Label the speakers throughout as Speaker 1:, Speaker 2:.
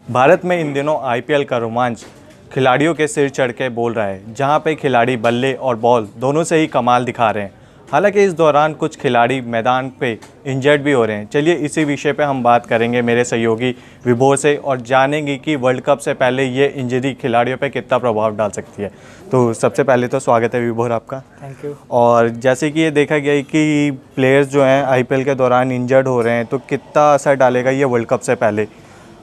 Speaker 1: भारत में इन दिनों आईपीएल का रोमांच खिलाड़ियों के सिर चढ़ के बोल रहा है, जहां पे खिलाड़ी बल्ले और बॉल दोनों से ही कमाल दिखा रहे हैं। हालांकि इस दौरान कुछ खिलाड़ी मैदान पे इंजर्ड भी हो रहे हैं। चलिए इसी विषय पे हम बात करेंगे मेरे सहयोगी विभोर से और जानेंगे कि वर्ल्ड कप से पहले ये इंजरी खिलाड़ियों पे कितना प्रभाव डाल सकती है। तो सबसे पहले तो स्वागत है विभोर आपका।
Speaker 2: Thank you.
Speaker 1: और जैसे कि ये देखा गया है कि प्लेयर्स जो हैं आईपीएल के दौरान इंजर्ड हो रहे हैं, तो कितना असर डालेगा ये वर्ल्ड कप से पहले?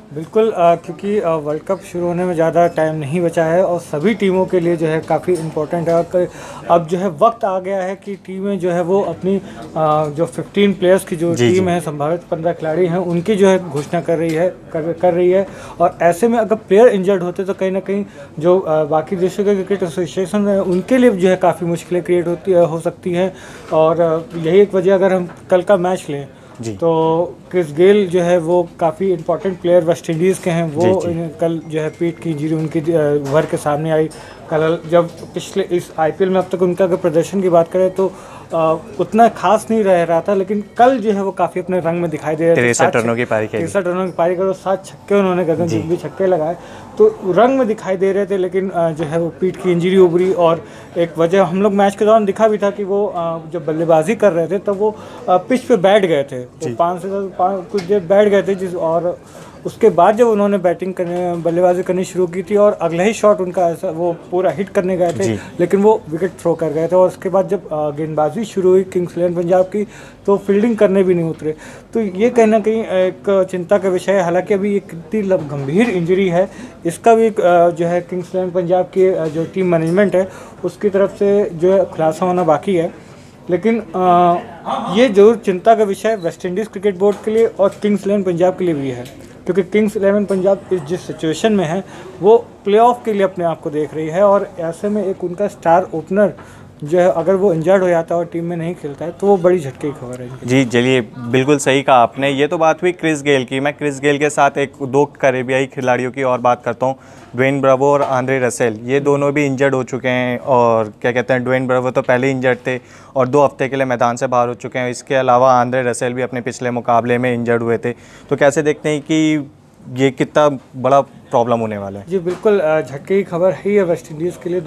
Speaker 2: बिल्कुल, क्योंकि वर्ल्ड कप शुरू होने में ज़्यादा टाइम नहीं बचा है और सभी टीमों के लिए जो है काफ़ी इम्पोर्टेंट है। अब जो है वक्त आ गया है कि टीमें जो है वो अपनी जो 15 प्लेयर्स की जो टीम है, संभावित 15 खिलाड़ी हैं, उनकी जो है घोषणा कर रही है। और ऐसे में अगर प्लेयर इंजर्ड होते तो कहीं ना कहीं जो बाकी देशों के क्रिकेट एसोसिएशन है उनके लिए जो है काफ़ी मुश्किलें क्रिएट हो सकती हैं। और यही एक वजह, अगर हम कल का मैच लें तो क्रिस गेल जो है वो काफ़ी इंपॉर्टेंट प्लेयर वेस्ट इंडीज़ के हैं। वो कल जो है पीठ की इंजरी उनकी उभर के सामने आई। कल जब पिछले इस आईपीएल में अब तक उनका अगर प्रदर्शन की बात करें तो उतना खास नहीं रह रहा था, लेकिन कल जो है वो काफ़ी अपने रंग में दिखाई दे रहे थे।
Speaker 1: 63 रनों की पारी
Speaker 2: 63 रनों की पारी करो, 7 छक्के उन्होंने गगनचुंबी छक्के लगाए, तो रंग में दिखाई दे रहे थे। लेकिन जो है वो पीठ की इंजरी उभरी और एक वजह हम लोग मैच के दौरान दिखा भी था कि वो जब बल्लेबाजी कर रहे थे तब वो पिच पे बैठ गए थे, तो 5 से कुछ देर बैठ गए थे और उसके बाद जब उन्होंने बल्लेबाजी करनी शुरू की थी और अगला ही शॉट उनका ऐसा वो पूरा हिट करने गए थे, लेकिन वो विकेट थ्रो कर गए थे। और उसके बाद जब गेंदबाजी शुरू हुई किंग्स इलेवन पंजाब की, तो फील्डिंग करने भी नहीं उतरे। तो ये कहीं ना कहीं एक चिंता का विषय है। हालांकि अभी ये कितनी गंभीर इंजरी है इसका भी जो है किंग्स इलेवन पंजाब की जो टीम मैनेजमेंट है उसकी तरफ से जो है खुलासा होना बाकी है। लेकिन ये जरूर चिंता का विषय वेस्ट इंडीज़ क्रिकेट बोर्ड के लिए और किंग्स इलेवन पंजाब के लिए भी है, क्योंकि किंग्स इलेवन पंजाब इस जिस सिचुएशन में है वो प्लेऑफ के लिए अपने आप को देख रही है। और ऐसे में एक उनका स्टार ओपनर जो है अगर वो इंजर्ड हो जाता है और टीम में नहीं खेलता है तो वो बड़ी झटके की खबर है।
Speaker 1: जी चलिए, बिल्कुल सही कहा आपने। ये तो बात हुई क्रिस गेल की। मैं क्रिस गेल के साथ एक दो करेबियाई खिलाड़ियों की और बात करता हूँ, ड्वेन ब्रावो और आंद्रे रसेल। ये दोनों भी इंजर्ड हो चुके हैं और क्या कहते हैं, ड्वेन ब्रावो तो पहले इंजर्ड थे और 2 हफ्ते के लिए मैदान से बाहर हो चुके हैं। इसके अलावा आंद्रे रसेल भी अपने पिछले मुकाबले में इंजर्ड हुए थे। तो कैसे देखते हैं कि ये कितना बड़ा प्रॉब्लम होने वाला है?
Speaker 2: जी बिल्कुल, झटके की खबर है वेस्ट इंडीज़ के लिए।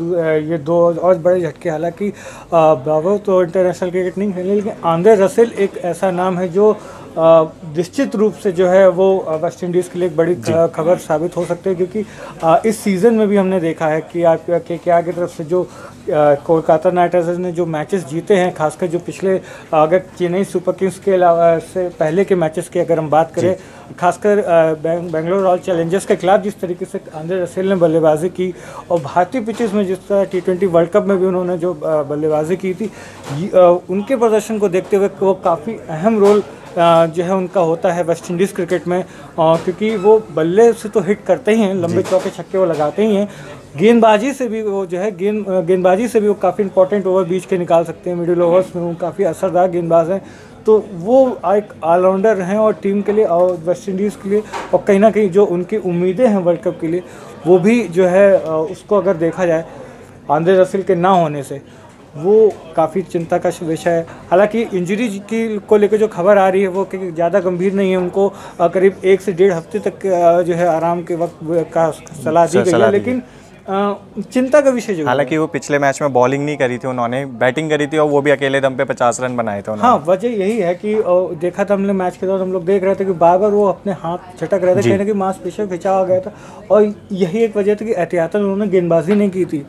Speaker 2: ये 2 और बड़े झटके। हालांकि ब्रावो तो इंटरनेशनल क्रिकेट नहीं खेले, लेकिन आंद्रे रसेल एक ऐसा नाम है जो निश्चित रूप से जो है वो वेस्ट इंडीज़ के लिए एक बड़ी खबर साबित हो सकती है। क्योंकि इस सीज़न में भी हमने देखा है कि KKR की तरफ से जो कोलकाता नाइट राइडर्स ने जो मैचेस जीते हैं, खासकर जो पिछले अगर चेन्नई सुपर किंग्स के अलावा से पहले के मैचेस की अगर हम बात करें, खासकर बेंगलोर रॉयल चैलेंजर्स के खिलाफ जिस तरीके से आंद्रे रसेल ने बल्लेबाजी की और भारतीय पिचेस में जिस तरह T20 वर्ल्ड कप में भी उन्होंने जो बल्लेबाजी की थी, उनके प्रदर्शन को देखते हुए वो काफ़ी अहम रोल जो है उनका होता है वेस्ट इंडीज़ क्रिकेट में। क्योंकि वो बल्ले से तो हिट करते ही हैं, लंबे चौके छक्के वो लगाते ही हैं, गेंदबाजी से भी वो जो है गेंदबाजी से भी वो काफ़ी इंपॉर्टेंट ओवर बीच के निकाल सकते हैं। मिडिल ओवर्स में वो काफ़ी असरदार गेंदबाज हैं। तो वो एक ऑलराउंडर हैं और टीम के लिए और वेस्ट इंडीज़ के लिए, और कहीं ना कहीं जो उनकी उम्मीदें हैं वर्ल्ड कप के लिए वो भी जो है उसको अगर देखा जाए आंद्रे रसेल के ना होने से वो काफ़ी चिंता का विषय है। हालांकि इंजरी को लेकर जो खबर आ रही है वो कि ज़्यादा गंभीर नहीं है, उनको करीब 1 से 1.5 हफ्ते तक जो है आराम के वक्त का सलाह दी गई है, लेकिन चिंता का विषय जो है।
Speaker 1: हालांकि वो पिछले मैच में बॉलिंग नहीं करी थी, उन्होंने बैटिंग करी थी और वो भी अकेले दम पे 50 रन बनाए थे उन्होंने।
Speaker 2: हाँ, वजह यही है कि देखा था हमने मैच के दौरान, हम लोग देख रहे थे कि बार बार वो अपने हाथ झटक रहे थे, कहीं ना कहीं मांसपेशियों खिंचाव आ गया था और यही एक वजह थी कि एहतियातन उन्होंने गेंदबाजी नहीं की थी।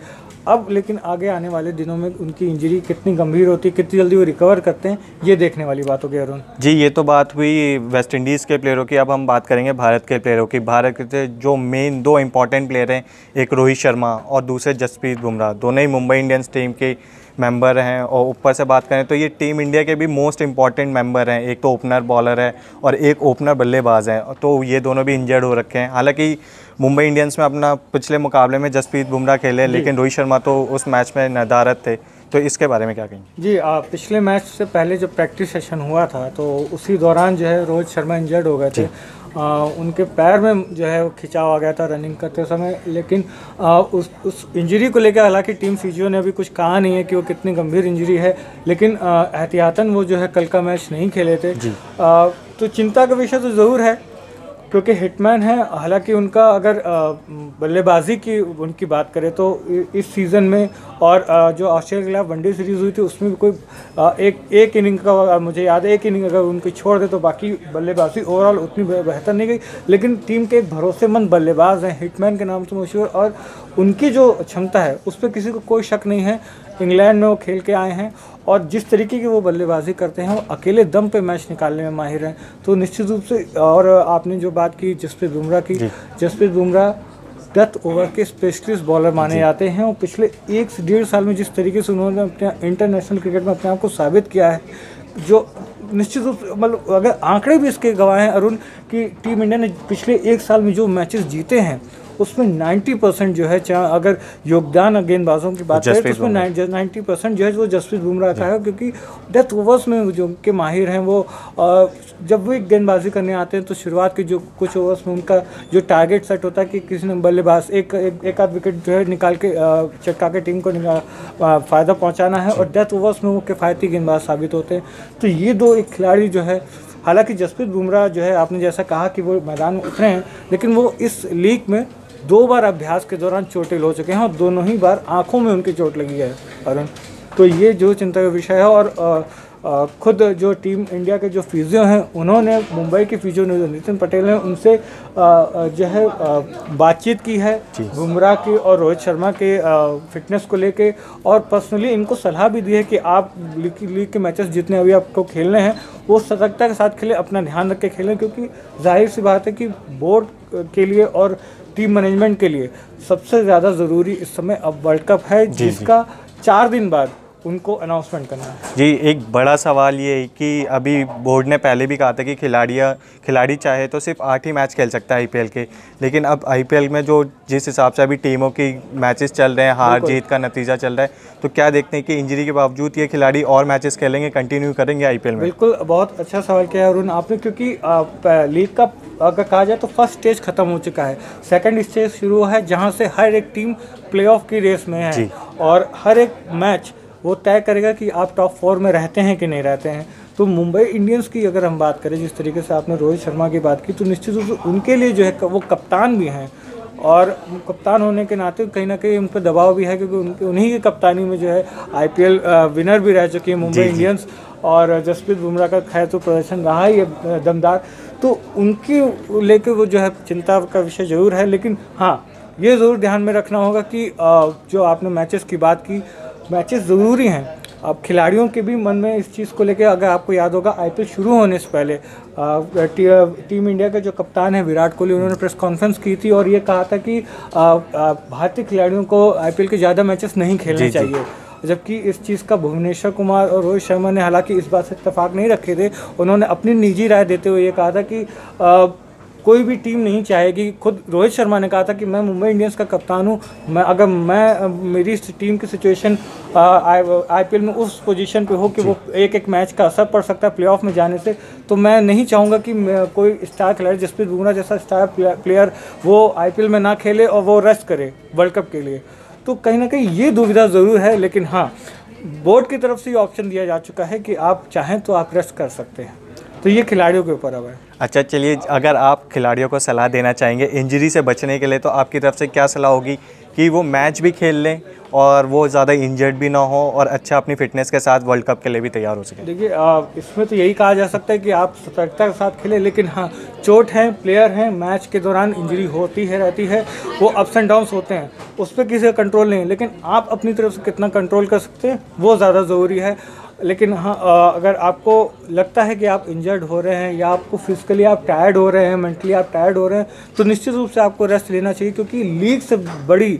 Speaker 2: अब लेकिन आगे आने वाले दिनों में उनकी इंजरी कितनी गंभीर होती है, कितनी जल्दी वो रिकवर करते हैं, ये देखने वाली बात होगी अरुण
Speaker 1: जी। ये तो बात हुई वेस्ट इंडीज़ के प्लेयरों की। अब हम बात करेंगे भारत के प्लेयरों की। भारत के जो मेन 2 इंपॉर्टेंट प्लेयर हैं, एक रोहित शर्मा और दूसरे जसप्रीत बुमराह, दोनों ही मुंबई इंडियंस टीम के मेंबर हैं। और ऊपर से बात करें तो ये टीम इंडिया के भी मोस्ट इंपॉर्टेंट मेंबर हैं। एक तो ओपनर बॉलर है और एक ओपनर बल्लेबाज है, तो ये दोनों भी इंजर्ड हो रखे हैं। हालांकि मुंबई इंडियंस में अपना पिछले मुकाबले में जसप्रीत बुमराह खेले, लेकिन रोहित शर्मा तो उस मैच में नदारद थे। तो इसके बारे में क्या कहेंगे?
Speaker 2: जी, पिछले मैच से पहले जब प्रैक्टिस सेशन हुआ था तो उसी दौरान जो है रोहित शर्मा इंजर्ड हो गए थे। उनके पैर में जो है वो खिंचाव आ गया था रनिंग करते समय। लेकिन उस इंजरी को लेकर हालांकि टीम फिजियो ने अभी कुछ कहा नहीं है कि वो कितनी गंभीर इंजरी है, लेकिन एहतियातन वो जो है कल का मैच नहीं खेले थे। तो चिंता का विषय तो ज़रूर है। क्योंकि हिटमैन है। हालांकि उनका अगर बल्लेबाजी की उनकी बात करें तो इस सीज़न में और जो ऑस्ट्रेलिया के खिलाफ वनडे सीरीज़ हुई थी उसमें भी कोई एक इनिंग का मुझे याद है, एक इनिंग अगर उनकी छोड़ दे तो बाकी बल्लेबाजी ओवरऑल उतनी बेहतर नहीं गई। लेकिन टीम के एक भरोसेमंद बल्लेबाज हैं, हिटमैन के नाम से मशहूर, और उनकी जो क्षमता है उस पर किसी को कोई शक नहीं है। इंग्लैंड में वो खेल के आए हैं और जिस तरीके की वो बल्लेबाजी करते हैं, वो अकेले दम पे मैच निकालने में माहिर हैं। तो निश्चित रूप से, और आपने जो बात की जसप्रीत बुमराह की, जसप्रीत बुमराह डेथ ओवर के स्पेशलिस्ट बॉलर माने जाते हैं और पिछले 1 से 1.5 साल में जिस तरीके से उन्होंने अपने इंटरनेशनल क्रिकेट में अपने आप को साबित किया है, जो निश्चित रूप से मतलब अगर आंकड़े भी इसके गवाह हैं अरुण, कि टीम इंडिया ने पिछले 1 साल में जो मैचेस जीते हैं उसमें 90% जो है, चाहे अगर योगदान गेंदबाजों की बात करें तो उसमें 90% जो है वो जसप्रीत बुमराह का है, क्योंकि डेथ ओवर्स में जो के माहिर हैं वो जब भी गेंदबाजी करने आते हैं तो शुरुआत के जो कुछ ओवर्स में उनका जो टारगेट सेट होता है कि किसी ने बल्लेबाज एक आध विकेट जो है निकाल के चटका के टीम को फ़ायदा पहुँचाना है, और डेथ ओवर्स में वो किफ़ायती गेंदबाज साबित होते हैं। तो ये दो एक खिलाड़ी जो है, हालांकि जसप्रीत बुमराह जो है आपने जैसा कहा कि वो मैदान में उतरे हैं, लेकिन वो इस लीग में 2 बार अभ्यास के दौरान चोटिल हो चुके हैं और दोनों ही बार आंखों में उनकी चोट लगी है अरुण। तो ये जो चिंता का विषय है। और खुद जो टीम इंडिया के जो फिजियो हैं उन्होंने मुंबई के फिजियो नितिन पटेल ने उनसे जो है बातचीत की है बुमराह की और रोहित शर्मा के फिटनेस को लेके, और पर्सनली इनको सलाह भी दी है कि आप लीग के मैचेस जितने अभी आपको खेलने हैं वो सतर्कता के साथ खेलें, अपना ध्यान रख के खेलें, क्योंकि जाहिर सी बात है कि बोर्ड के लिए और टीम मैनेजमेंट के लिए सबसे ज़्यादा ज़रूरी इस समय अब वर्ल्ड कप है, जिसका 4 दिन बाद उनको अनाउंसमेंट करना है।
Speaker 1: जी, एक बड़ा सवाल ये है कि अभी बोर्ड ने पहले भी कहा था कि खिलाड़ी चाहे तो सिर्फ 8 ही मैच खेल सकता है आईपीएल के, लेकिन अब आईपीएल में जो जिस हिसाब से अभी टीमों की मैचेस चल रहे हैं, हार जीत का नतीजा चल रहा है, तो क्या देखते हैं कि इंजरी के बावजूद ये खिलाड़ी और मैचेस खेलेंगे, कंटिन्यू करेंगे आईपीएल में?
Speaker 2: बिल्कुल, बहुत अच्छा सवाल किया है अरुण आपने, क्योंकि लीग का अगर कहा जाए तो फर्स्ट स्टेज खत्म हो चुका है, सेकंड स्टेज शुरू है जहां से हर एक टीम प्लेऑफ की रेस में है और हर एक मैच वो तय करेगा कि आप टॉप 4 में रहते हैं कि नहीं रहते हैं। तो मुंबई इंडियंस की अगर हम बात करें, जिस तरीके से आपने रोहित शर्मा की बात की, तो निश्चित रूप से उनके लिए जो है वो कप्तान भी हैं, और कप्तान होने के नाते कहीं ना कहीं उन पर दबाव भी है, क्योंकि उन्हीं की कप्तानी में जो है आईपीएल विनर भी रह चुकी है मुंबई इंडियंस, और जसप्रीत बुमराह का खैर तो प्रदर्शन रहा ही है दमदार, तो उनकी लेके वो जो है चिंता का विषय जरूर है। लेकिन हाँ, ये ज़रूर ध्यान में रखना होगा कि जो आपने मैचेस की बात की, मैचेस ज़रूरी हैं। अब खिलाड़ियों के भी मन में इस चीज़ को लेकर, अगर आपको याद होगा आईपीएल शुरू होने से पहले टीम इंडिया के जो कप्तान है विराट कोहली, उन्होंने प्रेस कॉन्फ्रेंस की थी और ये कहा था कि भारतीय खिलाड़ियों को आईपीएल के ज़्यादा मैचेस नहीं खेलने चाहिए, जबकि इस चीज़ का भुवनेश्वर कुमार और रोहित शर्मा ने हालांकि इस बात से इत्तेफाक नहीं रखे थे। उन्होंने अपनी निजी राय देते हुए ये कहा था कि कोई भी टीम नहीं चाहेगी, खुद रोहित शर्मा ने कहा था कि मैं मुंबई इंडियंस का कप्तान हूं, मेरी टीम की सिचुएशन आईपीएल में उस पोजीशन पे हो कि वो एक मैच का असर पड़ सकता है प्लेऑफ में जाने से, तो मैं नहीं चाहूँगा कि कोई स्टार खिलाड़ी जसप्रीत बुमराह जैसा स्टार प्लेयर वो आईपीएल में ना खेले और वो रेस्ट करे वर्ल्ड कप के लिए। तो कहीं ना कहीं ये दुविधा ज़रूर है, लेकिन हाँ, बोर्ड की तरफ से ये ऑप्शन दिया जा चुका है कि आप चाहें तो आप रेस्ट कर सकते हैं, तो ये खिलाड़ियों के ऊपर अब है।
Speaker 1: अच्छा, चलिए, अगर आप खिलाड़ियों को सलाह देना चाहेंगे इंजरी से बचने के लिए, तो आपकी तरफ से क्या सलाह होगी कि वो मैच भी खेल लें और वो ज़्यादा इंजर्ड भी ना हो और अच्छा अपनी फिटनेस के साथ वर्ल्ड कप के लिए भी तैयार हो सके?
Speaker 2: देखिए, इसमें तो यही कहा जा सकता है कि आप सतर्कता के साथ खेलें, लेकिन हाँ, चोट है, प्लेयर हैं, मैच के दौरान इंजरी होती है रहती है, वो अप्स एंड डाउन्स होते हैं, उस पर किसी का कंट्रोल नहीं है, लेकिन आप अपनी तरफ से कितना कंट्रोल कर सकते हैं वो ज़्यादा ज़रूरी है। लेकिन हाँ, अगर आपको लगता है कि आप इंजर्ड हो रहे हैं या आपको फिजिकली आप टायर्ड हो रहे हैं, मेंटली आप टायर्ड हो रहे हैं, तो निश्चित रूप से आपको रेस्ट लेना चाहिए, क्योंकि लीग से बड़ी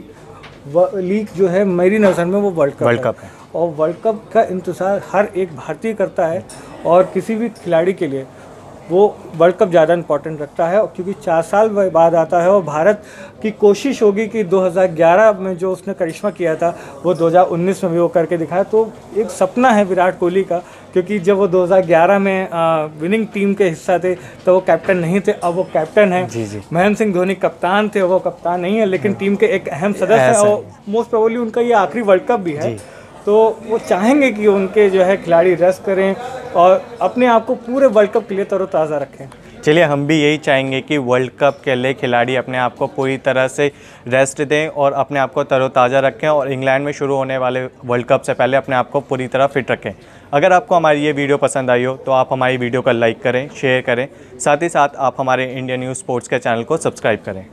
Speaker 2: लीग जो है मेरी नज़र में वो वर्ल्ड कप है, और वर्ल्ड कप का इंतज़ार हर एक भारतीय करता है, और किसी भी खिलाड़ी के लिए वो वर्ल्ड कप ज़्यादा इंपॉर्टेंट रखता है, क्योंकि 4 साल बाद आता है, और भारत की कोशिश होगी कि 2011 में जो उसने करिश्मा किया था वो 2019 में भी वो करके दिखाया। तो एक सपना है विराट कोहली का, क्योंकि जब वो 2011 में विनिंग टीम के हिस्सा थे तो वो कैप्टन नहीं थे, अब वो कैप्टन है। महेंद्र सिंह धोनी कप्तान थे, वो कप्तान नहीं है, लेकिन टीम के एक अहम सदस्य है, और मोस्ट प्रोबेबली उनका ये आखिरी वर्ल्ड कप भी है, तो वो चाहेंगे कि उनके जो है खिलाड़ी रेस्ट करें और अपने आप को पूरे वर्ल्ड कप के लिए तरोताज़ा रखें।
Speaker 1: चलिए, हम भी यही चाहेंगे कि वर्ल्ड कप के लिए खिलाड़ी अपने आप को पूरी तरह से रेस्ट दें और अपने आप को तरोताज़ा रखें और इंग्लैंड में शुरू होने वाले वर्ल्ड कप से पहले अपने आप को पूरी तरह फिट रखें। अगर आपको हमारी ये वीडियो पसंद आई हो तो आप हमारी वीडियो को लाइक करें, शेयर करें, साथ ही साथ आप हमारे इंडियन न्यूज़ स्पोर्ट्स के चैनल को सब्सक्राइब करें।